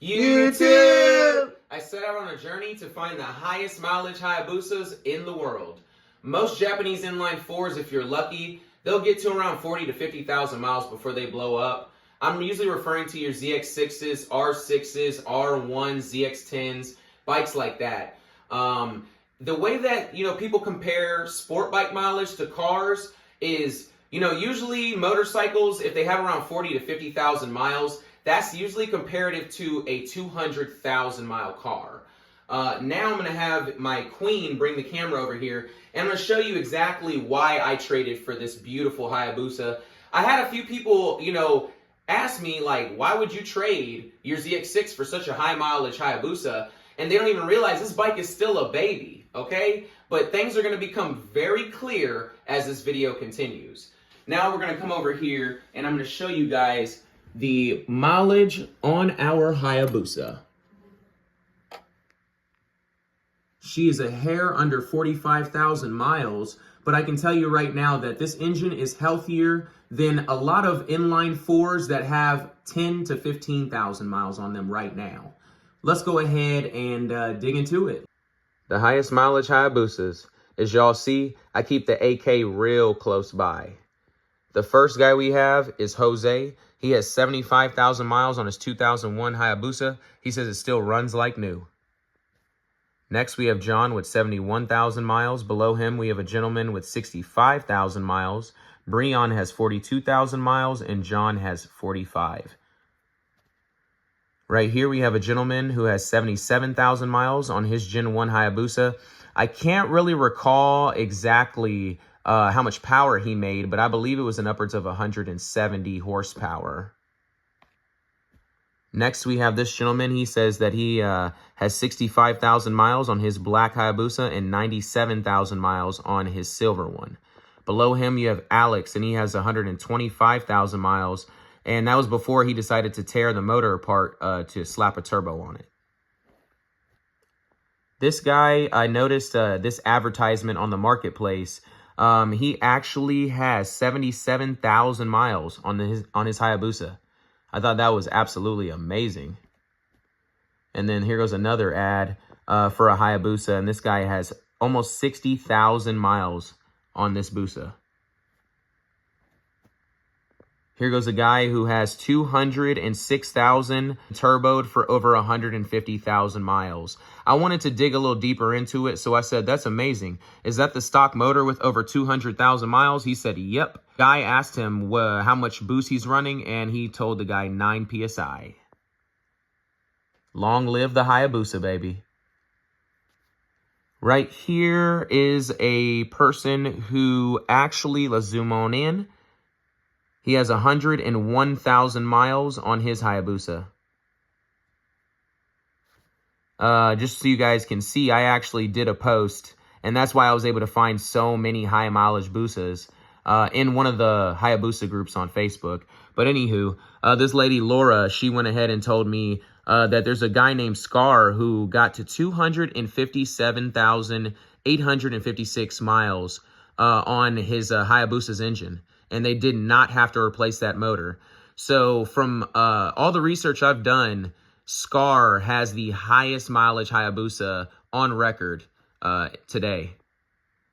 YouTube! I set out on a journey to find the highest mileage Hayabusas in the world. Most Japanese inline fours, if you're lucky, they'll get to around 40 to 50,000 miles before they blow up. I'm usually referring to your ZX6s, R6s, R1s, ZX10s, bikes like that. The way that, people compare sport bike mileage to cars is, usually motorcycles, if they have around 40 to 50,000 miles, that's usually comparative to a 200,000 mile car. Now I'm going to have my queen bring the camera over here, and I'm going to show you exactly why I traded for this beautiful Hayabusa. I had a few people, ask me, like, why would you trade your ZX6 for such a high mileage Hayabusa? And they don't even realize this bike is still a baby, okay? But things are going to become very clear as this video continues. Now we're going to come over here, and I'm going to show you guys the mileage on our Hayabusa. She is a hair under 45,000 miles, but I can tell you right now that this engine is healthier than a lot of inline fours that have 10 to 15,000 miles on them right now. Let's go ahead and dig into it. The highest mileage Hayabusas. As y'all see, I keep the AK real close by. The first guy we have is Jose. He has 75,000 miles on his 2001 Hayabusa. He says it still runs like new. Next, we have John with 71,000 miles. Below him, we have a gentleman with 65,000 miles. Breon has 42,000 miles, and John has 45. Right here, we have a gentleman who has 77,000 miles on his Gen 1 Hayabusa. I can't really recall exactly how much power he made, but I believe it was in upwards of 170 horsepower. Next, we have this gentleman. He says that he has 65,000 miles on his black Hayabusa and 97,000 miles on his silver one. Below him, you have Alex, and he has 125,000 miles, and that was before he decided to tear the motor apart to slap a turbo on it. This guy, I noticed this advertisement on the marketplace. He actually has 77,000 miles on his Hayabusa. I thought that was absolutely amazing. And then here goes another ad for a Hayabusa, and this guy has almost 60,000 miles on this Busa. Here goes a guy who has 206,000 turboed for over 150,000 miles. I wanted to dig a little deeper into it, so I said, that's amazing. Is that the stock motor with over 200,000 miles? He said, yep. Guy asked him how much boost he's running, and he told the guy 9 PSI. Long live the Hayabusa, baby. Right here is a person who actually, let's zoom on in. He has 101,000 miles on his Hayabusa. Just so you guys can see, I actually did a post, and that's why I was able to find so many high mileage Busas in one of the Hayabusa groups on Facebook. But anywho, this lady Laura, she went ahead and told me that there's a guy named Scar who got to 257,856 miles on his Hayabusa's engine. And they did not have to replace that motor. So from all the research I've done, Scar has the highest mileage Hayabusa on record today.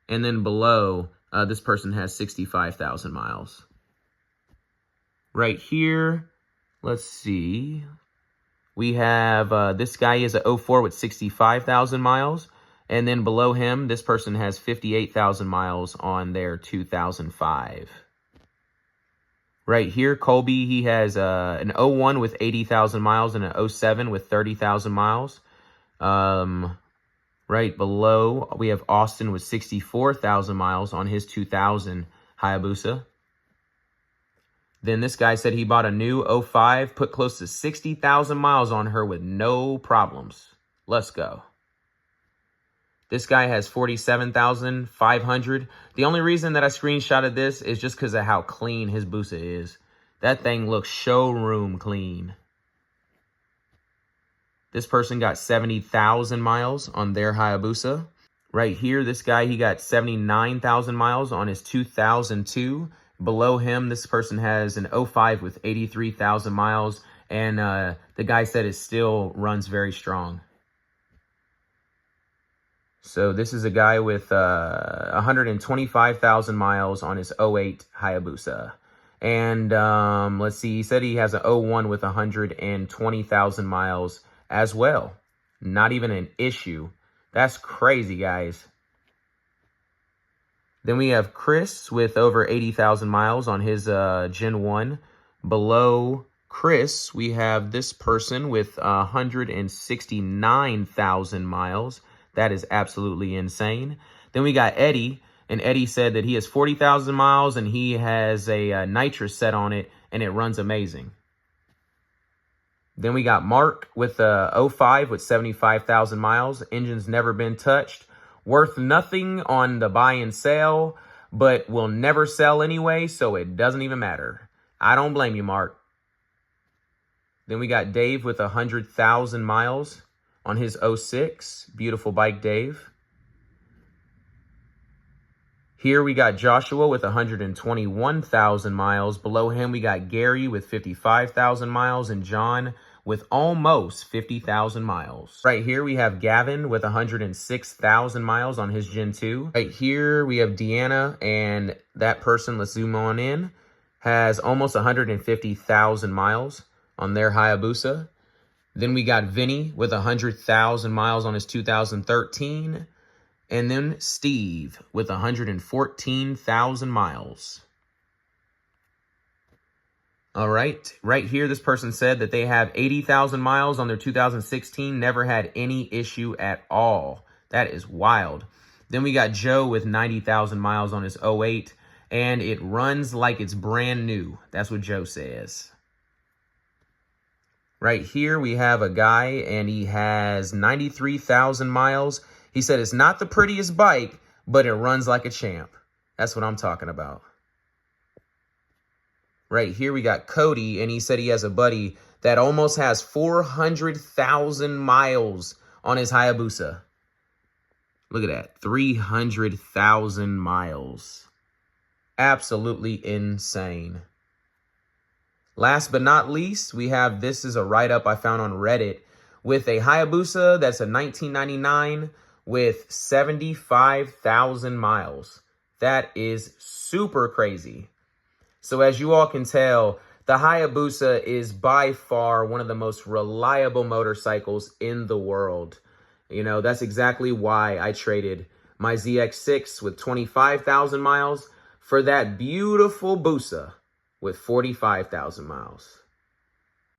And then below, this person has 65,000 miles. Right here, let's see. We have, this guy is a 04 with 65,000 miles. And then below him, this person has 58,000 miles on their 2005. Right here, Colby, he has an 01 with 80,000 miles and an 07 with 30,000 miles. Right below, we have Austin with 64,000 miles on his 2000 Hayabusa. Then this guy said he bought a new 05, put close to 60,000 miles on her with no problems. Let's go. This guy has 47,500. The only reason that I screenshotted this is just because of how clean his Busa is. That thing looks showroom clean. This person got 70,000 miles on their Hayabusa. Right here, this guy, he got 79,000 miles on his 2002. Below him, this person has an 05 with 83,000 miles. and the guy said it still runs very strong. So this is a guy with 125,000 miles on his 08 Hayabusa. And let's see, he said he has an 01 with 120,000 miles as well. Not even an issue. That's crazy, guys. Then we have Chris with over 80,000 miles on his Gen 1. Below Chris, we have this person with 169,000 miles. That is absolutely insane. Then we got Eddie, and Eddie said that he has 40,000 miles and he has a nitrous set on it, and it runs amazing. Then we got Mark with a 05 with 75,000 miles. Engine's never been touched. Worth nothing on the buy and sell, but will never sell anyway, so it doesn't even matter. I don't blame you, Mark. Then we got Dave with 100,000 miles on his 06. Beautiful bike, Dave. Here we got Joshua with 121,000 miles. Below him, we got Gary with 55,000 miles and John with almost 50,000 miles. Right here, we have Gavin with 106,000 miles on his Gen 2. Right here, we have Deanna, and that person, let's zoom on in, has almost 150,000 miles on their Hayabusa. Then we got Vinny with 100,000 miles on his 2013. And then Steve with 114,000 miles. All right. Right here, this person said that they have 80,000 miles on their 2016. Never had any issue at all. That is wild. Then we got Joe with 90,000 miles on his 08. And it runs like it's brand new. That's what Joe says. Right here, we have a guy, and he has 93,000 miles. He said it's not the prettiest bike, but it runs like a champ. That's what I'm talking about. Right here, we got Cody, and he said he has a buddy that almost has 400,000 miles on his Hayabusa. Look at that, 300,000 miles. Absolutely insane. Last but not least, we have, this is a write-up I found on Reddit, with a Hayabusa that's a 1999 with 75,000 miles. That is super crazy. So as you all can tell, the Hayabusa is by far one of the most reliable motorcycles in the world. You know, that's exactly why I traded my ZX6 with 25,000 miles for that beautiful Busa with 45,000 miles.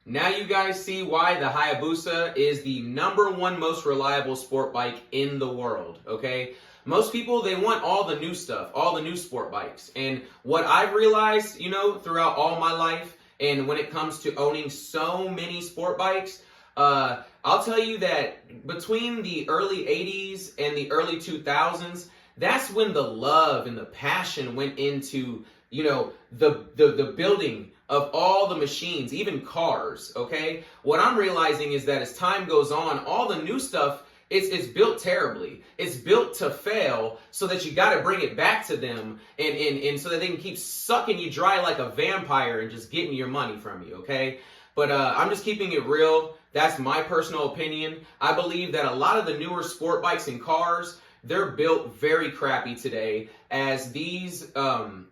Now you guys see why the Hayabusa is the #1 most reliable sport bike in the world, okay? Most people, they want all the new stuff, all the new sport bikes. And what I've realized, you know, throughout all my life, and when it comes to owning so many sport bikes, I'll tell you that between the early 80s and the early 2000s, that's when the love and the passion went into, you know, the building of all the machines, even cars, okay? What I'm realizing is that as time goes on, all the new stuff, it's built terribly. It's built to fail so that you got to bring it back to them and so that they can keep sucking you dry like a vampire and just getting your money from you, okay? But I'm just keeping it real. That's my personal opinion. I believe that a lot of the newer sport bikes and cars, they're built very crappy today, as these,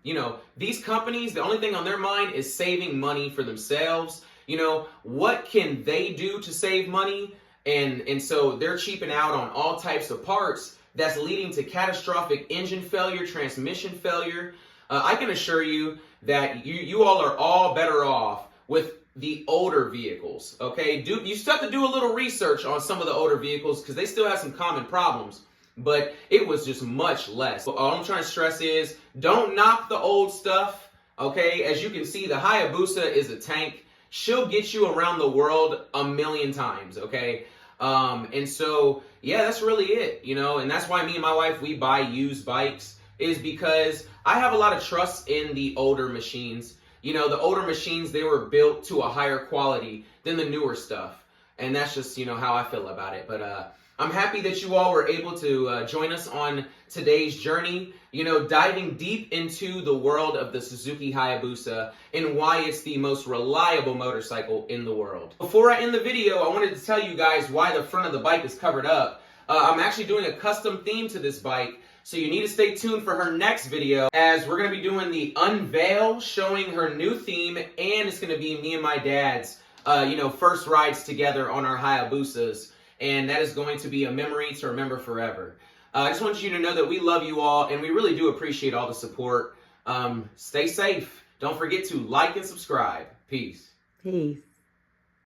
you know, these companies, the only thing on their mind is saving money for themselves. You know, what can they do to save money? And so they're cheaping out on all types of parts that's leading to catastrophic engine failure, transmission failure. I can assure you that you all are all better off with the older vehicles, okay? You still have to do a little research on some of the older vehicles because they still have some common problems, but it was just much less. All I'm trying to stress is don't knock the old stuff, okay? As you can see, the Hayabusa is a tank. She'll get you around the world a million times, okay? And so, yeah, that's really it, you know, and that's why me and my wife, we buy used bikes, is because I have a lot of trust in the older machines. You know, the older machines, they were built to a higher quality than the newer stuff. And that's just, you know, how I feel about it. But, I'm happy that you all were able to join us on today's journey, diving deep into the world of the Suzuki Hayabusa and why it's the most reliable motorcycle in the world. Before I end the video, I wanted to tell you guys why the front of the bike is covered up. I'm actually doing a custom theme to this bike, so you need to stay tuned for her next video, as we're going to be doing the unveil, showing her new theme, and it's going to be me and my dad's first rides together on our Hayabusas. And that is going to be a memory to remember forever. I just want you to know that we love you all, and we really do appreciate all the support. Stay safe. Don't forget to like and subscribe. Peace. Peace.